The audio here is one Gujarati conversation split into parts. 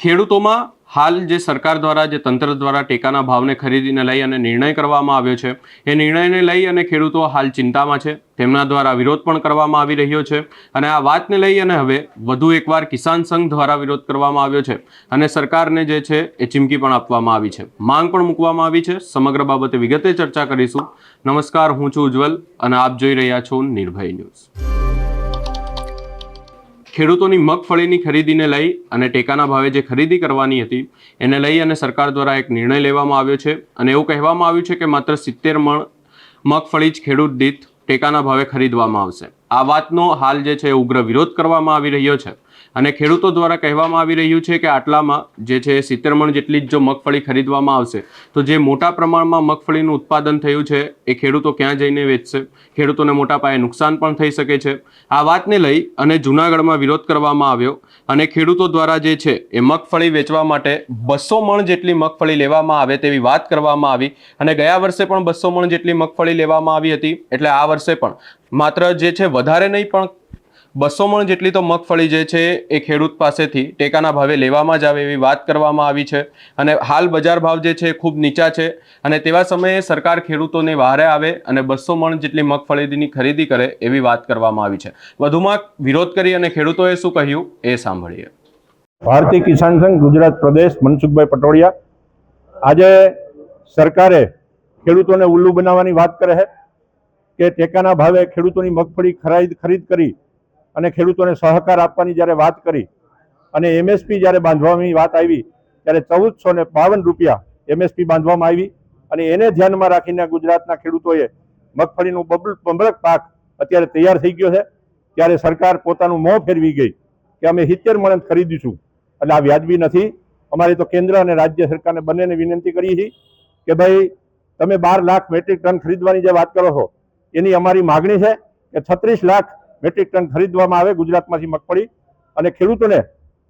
ખેડૂતોમાં હાલ જે સરકાર દ્વારા જે તંત્ર દ્વારા ટેકાના ભાવને ખરીદીને લઈ અને નિર્ણય કરવામાં આવ્યો છે, એ નિર્ણયને લઈ અને ખેડૂતો હાલ ચિંતામાં છે। તેમના દ્વારા વિરોધ પણ કરવામાં આવી રહ્યો છે અને આ વાતને લઈ અને હવે વધુ એકવાર કિસાન સંઘ દ્વારા વિરોધ કરવામાં આવ્યો છે અને સરકારને જે છે એ ચીમકી પણ આપવામાં આવી છે, માંગ પણ મૂકવામાં આવી છે। સમગ્ર બાબતે વિગતે ચર્ચા કરીશું। નમસ્કાર, હું છું ઉજ્જવલ અને આપ જોઈ રહ્યા છો નિર્ભય ન્યૂઝ। ખેડૂતોની મગફળીની ખરીદીને લઈ અને ટેકાના ભાવે જે ખરીદી કરવાની હતી એને લઈ અને સરકાર દ્વારા એક નિર્ણય લેવામાં આવ્યો છે અને એવું કહેવામાં આવ્યું છે કે માત્ર 70 મણ મગફળી જ ખેડૂત દીઠ ટેકાના ભાવે ખરીદવામાં આવશે। આ વાતનો હાલ જે છે ઉગ્ર વિરોધ કરવામાં આવી રહ્યો છે અને ખેડૂતો દ્વારા કહેવામાં આવી રહ્યું છે કે આટલામાં જે છે 70 મણ જેટલી જ જો મગફળી ખરીદવામાં આવશે તો જે મોટા પ્રમાણમાં મગફળીનું ઉત્પાદન થયું છે એ ખેડૂતો ક્યાં જઈને વેચશે, ખેડૂતોને મોટા પાયે નુકસાન પણ થઈ શકે છે। આ વાતને લઈ અને જૂનાગઢમાં વિરોધ કરવામાં આવ્યો અને ખેડૂતો દ્વારા જે છે એ મગફળી વેચવા માટે 200 મણ જેટલી મગફળી લેવામાં આવે તેવી વાત કરવામાં આવી અને ગયા વર્ષે પણ 200 મણ જેટલી મગફળી લેવામાં આવી હતી, એટલે આ વર્ષે પણ માત્ર જે છે વધારે નહીં પણ 200 મણ જેટલી તો મગફળી જે છે એ ખેડૂત પાસેથી ટેકાના ભાવે લેવામાં જ આવે એવી વાત કરવામાં આવી છે અને હાલ બજાર ભાવ જે છે ખૂબ નીચા છે અને તેવા સમયે સરકાર ખેડૂતોને વહારે આવે અને 200 મણ જેટલી મગફળીની ખરીદી કરે એવી વાત કરવામાં આવી છે। વધુમાં વિરોધ કરી અને ખેડૂતોએ શું કહ્યું એ સાંભળીએ। ભારતીય કિસાન સંઘ ગુજરાત પ્રદેશ મનસુખભાઈ પટોડિયા। આજે સરકારે ખેડૂતોને ઉલ્લુ બનાવવાની વાત કરે છે કે ટેકાના ભાવે ખેડૂતોની મગફળી ખરીદ કરી અને ખેડૂતોને સહકાર આપવાની જ્યારે વાત કરી અને એમએસપી જ્યારે બાંધવાની વાત આવી ત્યારે 1452 રૂપિયા એમએસપી બાંધવામાં આવી અને એને ધ્યાનમાં રાખીને ગુજરાતના ખેડૂતોએ મગફળીનું બબલક પાક અત્યારે તૈયાર થઈ ગયો છે ત્યારે સરકાર પોતાનું મોં ફેરવી ગઈ કે અમે 70 મણ ખરીદીશું, એટલે આ વ્યાજબી નથી। અમારે તો કેન્દ્ર અને રાજ્ય સરકારને બંનેને વિનંતી કરી છે કે ભાઈ તમે 12 લાખ મેટ્રિક ટન ખરીદવાની જે વાત કરો છો એની અમારી માગણી છે કે 36 લાખ મેટ્રિક ટન ખરીદવામાં આવે ગુજરાતમાંથી મગફળી અને ખેડૂતોને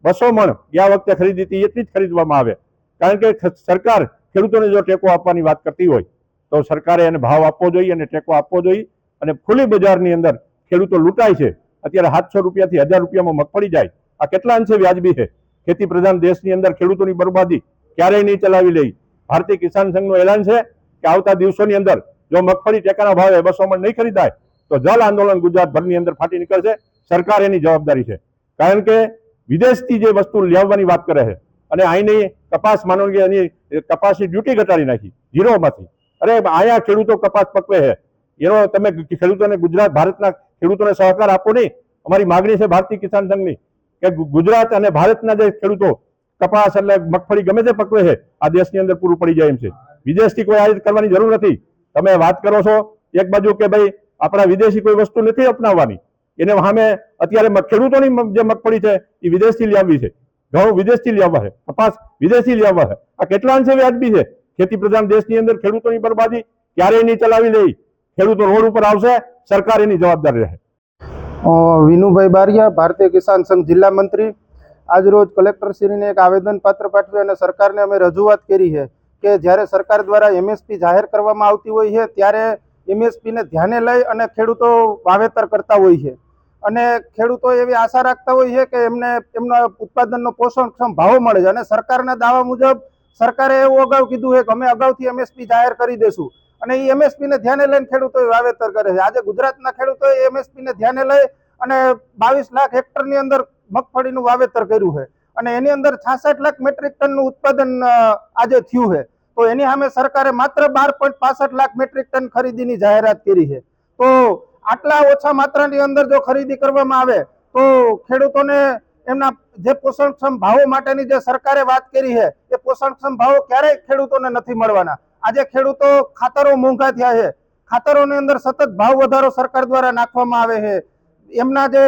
200 મણ ગયા વખતે ખરીદી હતી એટલી જ ખરીદવામાં આવે, કારણ કે સરકાર ખેડૂતોને જો ટેકો આપવાની વાત કરતી હોય તો સરકારે એને ભાવ આપવો જોઈએ અને ટેકો આપવો જોઈએ અને ખુલ્લી બજારની અંદર ખેડૂતો લૂંટાય છે। અત્યારે 700 રૂપિયાથી 1000 રૂપિયામાં મગફળી જાય, આ કેટલા અંશે વ્યાજબી છે? ખેતી પ્રધાન દેશની અંદર ખેડૂતોની બરબાદી ક્યારેય નહીં ચલાવી લઈ। ભારતીય કિસાન સંઘનું એલાન છે કે આવતા દિવસોની અંદર જો મગફળી ટેકાના ભાવે 200 મણ નહીં ખરીદાય તો જલ આંદોલન ગુજરાતભરની અંદર ફાટી નીકળશે। સરકાર એની જવાબદારી છે, કારણ કે વિદેશથી જે વસ્તુ લાવવાની વાત કરે છે અને અહીંની કપાસ માનો કે એની કપાસની ડ્યુટી ઘટાડી નાખી 0માંથી। અરે આયા ખેડૂતો કપાસ પકવે છે, એનો તમે ખેડૂતોને ભારતના ખેડૂતોને સહકાર આપો નહીં। અમારી માગણી છે ભારતીય કિસાન સંઘની કે ગુજરાત અને ભારતના જે ખેડૂતો કપાસ એટલે મગફળી ગમે તે પકવે છે આ દેશની અંદર પૂરું પડી જાય એમ છે। વિદેશથી કોઈ આ રીતે કરવાની જરૂર નથી। તમે વાત કરો છો એક બાજુ કે ભાઈ આપણા વિદેશી કોઈ વસ્તુ નથી અપનાવવાની, એને સામે અત્યારે ખેડૂતોની જે મગફળી છે એ વિદેશથી લાવવી છે, ઘઉં વિદેશથી લાવવા છે, કપાસ વિદેશથી લાવવા છે। આ કેટલા અંશે વ્યાજબી છે? ખેતી પ્રધાન દેશની અંદર ખેડૂતોની બરબાદી ક્યારેય નહીં ચલાવી લઈ। ખેડૂતો રોડ ઉપર આવશે, સરકાર એની જવાબદારી રહે। વિનુભાઈ બારિયા, ભારતીય કિસાન સંઘ જિલ્લા મંત્રી। આજરોજ કલેક્ટરશ્રીને એક આવેદનપત્ર પાઠવી અને સરકારને અમે રજૂઆત કરી છે કે જ્યારે સરકાર દ્વારા એમએસપી જાહેર કરવામાં આવતી હોય છે ત્યારે એમએસપીને ધ્યાને લઈ અને ખેડૂતો વાવેતર કરતા હોય છે અને ખેડૂતો એવી આશા રાખતા હોય છે કે એમને એમના ઉત્પાદનનો પોષણક્ષમ ભાવ મળે છે અને સરકારના દાવા મુજબ સરકારે એવું અગાઉ કીધું છે કે અમે અગાઉથી એમએસપી જાહેર કરી દઈશું અને એ એમએસપીને ધ્યાને લઈને ખેડૂતો વાવેતર કરે છે। આજે ગુજરાતના ખેડૂતોએ એમએસપીને ધ્યાને લઈ અને 22 લાખ હેક્ટરની અંદર મગફળીનું વાવેતર કર્યું છે અને એની અંદર 66 લાખ મેટ્રિક ટનનું ઉત્પાદન આજે થયું છે। તો એની સામે સરકારે માત્ર 12.65 લાખ મેટ્રિક ટન ખરીદીની જાહેરાત કરી છે। તો આટલા ઓછા માત્રાની અંદર જો ખરીદી કરવામાં આવે તો ખેડૂતોને એમના જે પોષણક્ષમ ભાવો માટેની જે સરકારે વાત કરી છે એ પોષણક્ષમ ભાવો ક્યારેય ખેડૂતોને નથી મળવાના। આજે ખેડૂતો ખાતરો મોંઘા થયા છે, ખાતરોની અંદર સતત ભાવ વધારો સરકાર દ્વારા નાખવામાં આવે છે। એમના જે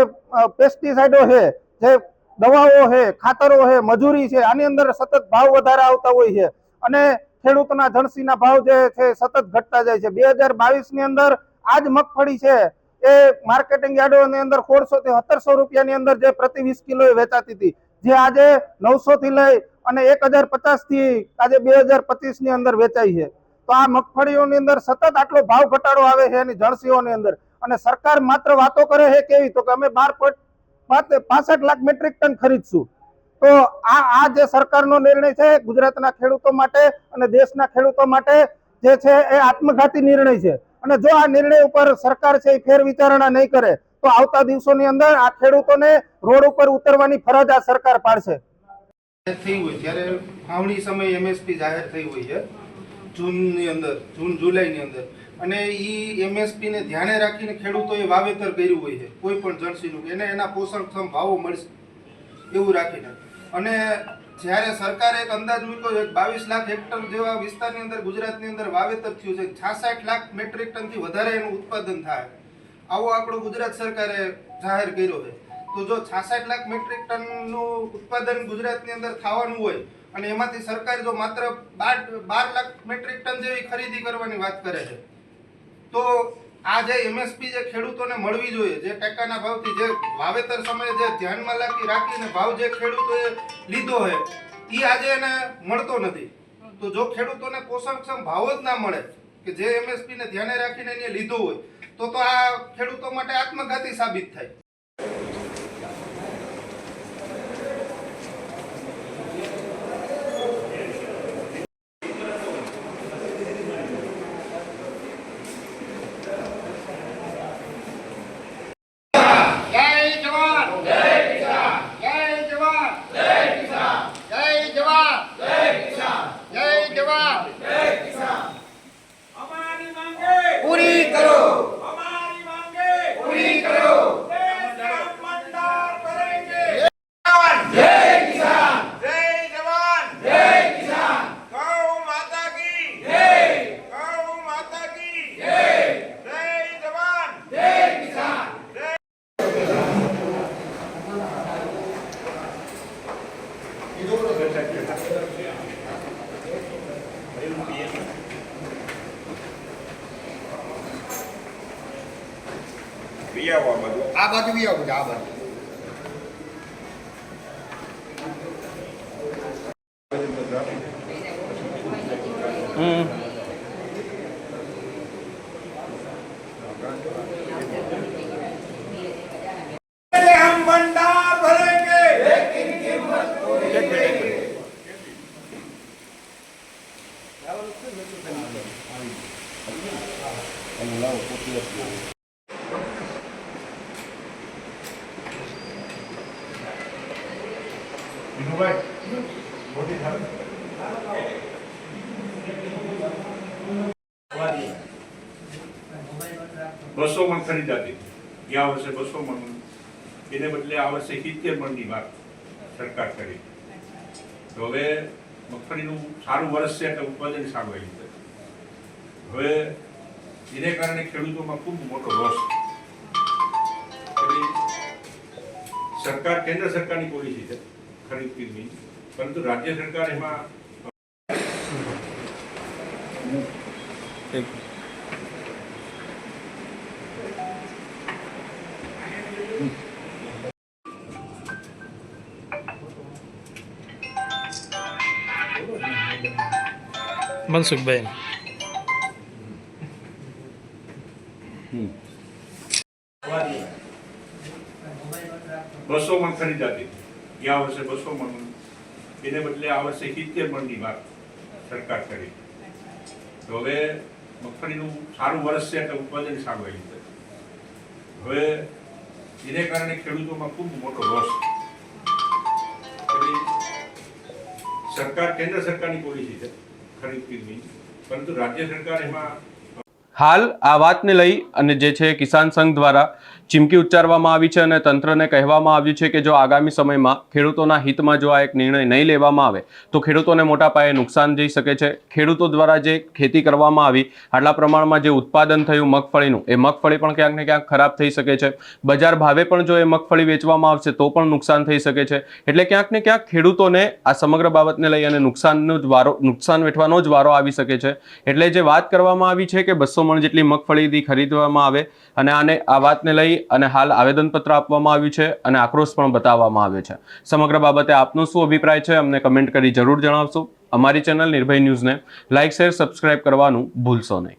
પેસ્ટિસાઇડો છે, જે દવાઓ છે, ખાતરો છે, મજૂરી છે, આની અંદર સતત ભાવ વધારા આવતા હોય છે અને ખેડૂતોના જણસીના ભાવ જે છે સતત ઘટતા જાય છે। 2022ની અંદર આજ મગફળી છે એ માર્કેટિંગ યાર્ડોની અંદર 1600 થી 1700 રૂપિયાની અંદર જે પ્રતિ 20 કિલોએ વેચાતી હતી, જે આજે 900 થી લઈ અને 1050 થી આજે 2025ની અંદર વેચાઈ છે। તો આ મગફળીઓની અંદર સતત આટલો ભાવ ઘટાડો આવે છે એની જણસીઓની અંદર અને સરકાર માત્ર વાતો કરે છે કેવી તો કે અમે 12.65 લાખ મેટ્રિક ટન ખરીદશું। તો આ જે સરકારનો નિર્ણય છે ગુજરાતના ખેડૂતો માટે અને દેશના ખેડૂતો માટે જે છે એ આત્મઘાતી નિર્ણય છે અને જો આ નિર્ણય ઉપર સરકાર છે એ ફેર વિચારણા નહીં કરે તો આવતા દિવસોની અંદર આ ખેડૂતોને રોડ ઉપર ઉતરવાની ફરજ આ સરકાર પાડશે. થઈ હોય ત્યારે ફાવણી સમય એમએસપી જાહેર થઈ હોય છે જૂનની અંદર, જુલાઈની અંદર, અને એ એમએસપી ને ધ્યાને રાખીને ખેડૂતોએ વાવેતર કર્યું હોય છે કોઈ પણ જણસીનું એને એના પોષણક્ષમ ભાવો મળશે એવું રાખીને. અને જ્યારે સરકારે એક અંદાજ મૂક્યો છે 22 લાખ હેક્ટર જેવા વિસ્તારની અંદર ગુજરાતની અંદર વાવેતર થયું છે, 66 લાખ મેટ્રિક ટનથી વધારે એનું ઉત્પાદન થાય આવો આંકડો ગુજરાત સરકારે જાહેર કર્યો છે. તો જો 66 લાખ મેટ્રિક ટનનું ઉત્પાદન ગુજરાતની અંદર થવાનું હોય અને એમાંથી સરકાર જો માત્ર 12 લાખ મેટ્રિક ટન જેવી ખરીદી કરવાની વાત કરે છે તો આ જે એમએસપી જે ખેડૂતોને મળવી જોઈએ, જે ટેકાના ભાવથી, જે વાવેતર સમયે જે ધ્યાનમાં રાખીને ભાવ જે ખેડૂતોએ લીધો હોય એ આજે એને મળતો નથી. તો જો ખેડૂતોને પોષણક્ષમ ભાવ જ ના મળે કે જે એમએસપી ને ધ્યાને રાખીને એને લીધો હોય તો આ ખેડૂતો માટે આત્મઘાતી સાબિત થાય. પૂરી કરો, અમારી માંગે પૂરી કરો, देश का मंडार करेंगे. जय किसान, जय जवान, जय किसान. गौ माता की जय, गौ माता की जय, जय जवान, जय किसान. આ બાજુ બી આવું છે, આ બાજુ. हम भंडार भरेंगे लेकिन कीमत पूरी करेंगे. બસો મણ ખરીદાતી ગયા વર્ષે 200 મણ, એને બદલે આ વર્ષે 70 મણની વાત સરકાર કરી. તો હવે મગફળીનું સારું વર્ષ છે એટલે ઉત્પાદન સારું આવ્યું છે. હવે એને કારણે ખેડૂતોમાં ખૂબ મોટો રોષ છે. સરકાર, કેન્દ્ર સરકારની પોલિસી છે ખરીદની, પરંતુ રાજ્ય સરકાર એમાં મનસુખભાઈ 200 મણ ખરીદાતી ગયા વર્ષે 200 મણ, એને બદલે આ વર્ષે 70 મણની વાત સરકાર કરી. તો હવે મગફળીનું સારું વર્ષ છે એટલે ઉત્પાદન સારું આવ્યું છે. હવે એને કારણે ખેડૂતોમાં ખૂબ મોટો રોષ છે. સરકાર, કેન્દ્ર સરકારની પોલિસી છે ખરીદની, પરંતુ રાજ્ય સરકાર એમાં હાલ આ વાતને લઈ અને જે છે કિસાન સંઘ દ્વારા ચીમકી ઉચ્ચારવામાં આવી છે અને તંત્રને કહેવામાં આવ્યું છે કે જો આગામી સમયમાં ખેડૂતોના હિતમાં જો આ એક નિર્ણય નહીં લેવામાં આવે તો ખેડૂતોને મોટા પાયે નુકસાન જઈ શકે છે. ખેડૂતો દ્વારા જે ખેતી કરવામાં આવી, આટલા પ્રમાણમાં જે ઉત્પાદન થયું મગફળીનું, એ મગફળી પણ ક્યાંક ને ક્યાંક ખરાબ થઈ શકે છે. બજાર ભાવે પણ જો એ મગફળી વેચવામાં આવશે તો પણ નુકસાન થઈ શકે છે. એટલે ક્યાંક ને ક્યાંક ખેડૂતોને આ સમગ્ર બાબતને લઈ અને નુકસાન વેઠવાનો જ વારો આવી શકે છે. એટલે જે વાત કરવામાં આવી છે કે 200 મણ જેટલી મગફળી ખરીદવામાં આવે અને આને આ વાતને લઈ અને હાલ આવેદનપત્ર આપવામાં આવ્યું છે અને આક્રોશ પણ બતાવવામાં આવ્યો છે. સમગ્ર બાબતે આપનો શું અભિપ્રાય છે અમને કમેન્ટ કરી જરૂર જણાવશો. અમારી ચેનલ નિર્ભય ન્યૂઝને લાઇક, શેર, સબસ્ક્રાઇબ કરવાનું ભૂલશો નહીં.